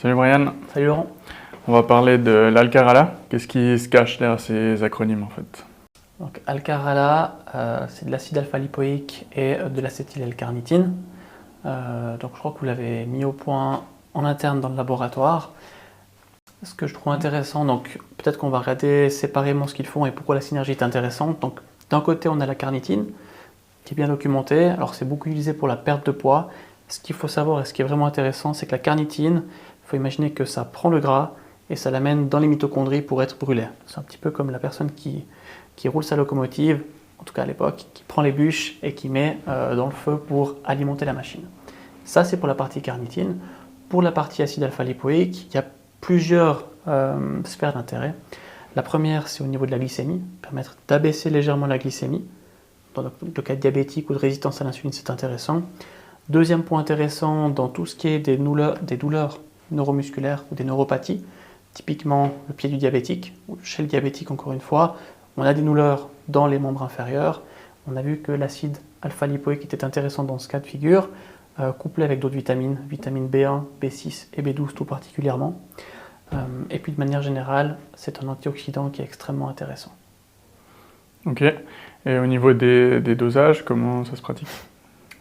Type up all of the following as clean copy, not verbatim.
Salut Brian, Salut Laurent. on va parler de l'Alcarala. Qu'est-ce qui se cache derrière ces acronymes en fait? Donc Alcarala, c'est de l'acide alpha-lipoïque et de l'acétyl-L-carnitine. Donc je crois que vous l'avez mis au point en interne dans le laboratoire. Ce que je trouve intéressant, donc peut-être qu'on va regarder séparément ce qu'ils font et pourquoi la synergie est intéressante. Donc d'un côté on a la carnitine qui est bien documentée. Alors c'est beaucoup utilisé pour la perte de poids. Ce qu'il faut savoir et ce qui est vraiment intéressant, c'est que la carnitine, il faut imaginer que ça prend le gras et ça l'amène dans les mitochondries pour être brûlé. C'est un petit peu comme la personne qui roule sa locomotive, en tout cas à l'époque, qui prend les bûches et qui met dans le feu pour alimenter la machine. Ça, c'est pour la partie carnitine. Pour la partie acide alpha-lipoïque, il y a plusieurs sphères d'intérêt. La première, c'est au niveau de la glycémie, permettre d'abaisser légèrement la glycémie. Dans le cas diabétique ou de résistance à l'insuline, c'est intéressant. Deuxième point intéressant, dans tout ce qui est des douleurs neuromusculaires ou des neuropathies, typiquement le pied du diabétique, ou chez le diabétique encore une fois, on a des douleurs dans les membres inférieurs. On a vu que l'acide alpha-lipoïque était intéressant dans ce cas de figure, couplé avec d'autres vitamines, vitamine B1, B6 et B12 tout particulièrement. Et puis de manière générale, c'est un antioxydant qui est extrêmement intéressant. Ok, et au niveau des dosages, comment ça se pratique?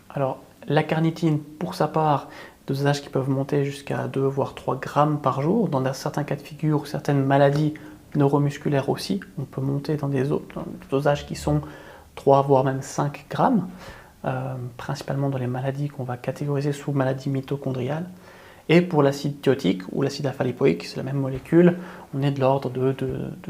Alors, la carnitine, pour sa part, dosages qui peuvent monter jusqu'à 2 voire 3 grammes par jour. Dans certains cas de figure, certaines maladies neuromusculaires aussi, on peut monter dans des dosages qui sont 3 voire même 5 grammes, principalement dans les maladies qu'on va catégoriser sous maladies mitochondriales. Et pour l'acide thiotique ou l'acide alpha-lipoïque, c'est la même molécule, on est de l'ordre de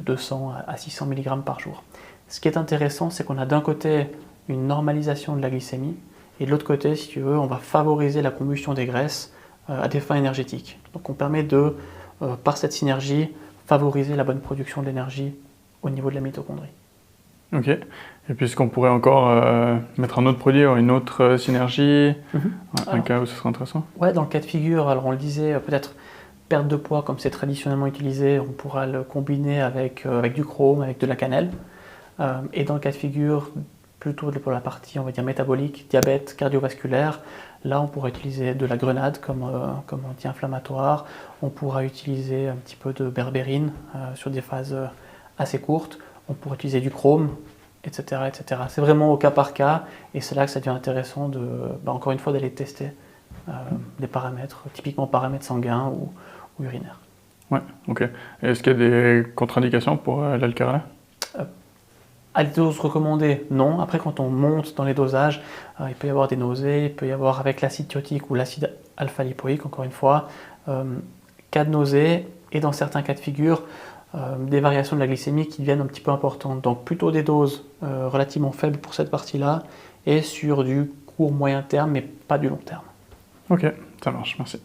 200 à 600 mg par jour. Ce qui est intéressant, c'est qu'on a d'un côté une normalisation de la glycémie, et de l'autre côté, si tu veux, on va favoriser la combustion des graisses à des fins énergétiques. Donc on permet de, par cette synergie, favoriser la bonne production d'énergie au niveau de la mitochondrie. Ok, et puis est-ce qu'on pourrait encore mettre un autre produit ou une autre synergie, un cas où ce serait intéressant? Ouais, dans le cas de figure, alors on le disait, peut-être perte de poids comme c'est traditionnellement utilisé, on pourra le combiner avec du chrome, avec de la cannelle. Et dans le cas de figure, plutôt pour la partie, on va dire, métabolique, diabète, cardiovasculaire, là on pourra utiliser de la grenade comme anti-inflammatoire, on pourra utiliser un petit peu de berbérine sur des phases assez courtes, on pourra utiliser du chrome, etc. etc. C'est vraiment au cas par cas, et c'est là que ça devient intéressant de, encore une fois, d'aller tester des paramètres, typiquement paramètres sanguins ou urinaires. Ouais, ok. Et est-ce qu'il y a des contre-indications pour l'Alcarala? À des doses recommandées, non. Après, quand on monte dans les dosages, il peut y avoir des nausées, il peut y avoir avec l'acide thiotique ou l'acide alpha-lipoïque, encore une fois, cas de nausées et dans certains cas de figure, des variations de la glycémie qui deviennent un petit peu importantes. Donc plutôt des doses relativement faibles pour cette partie-là et sur du court moyen terme, mais pas du long terme. Ok, ça marche, merci.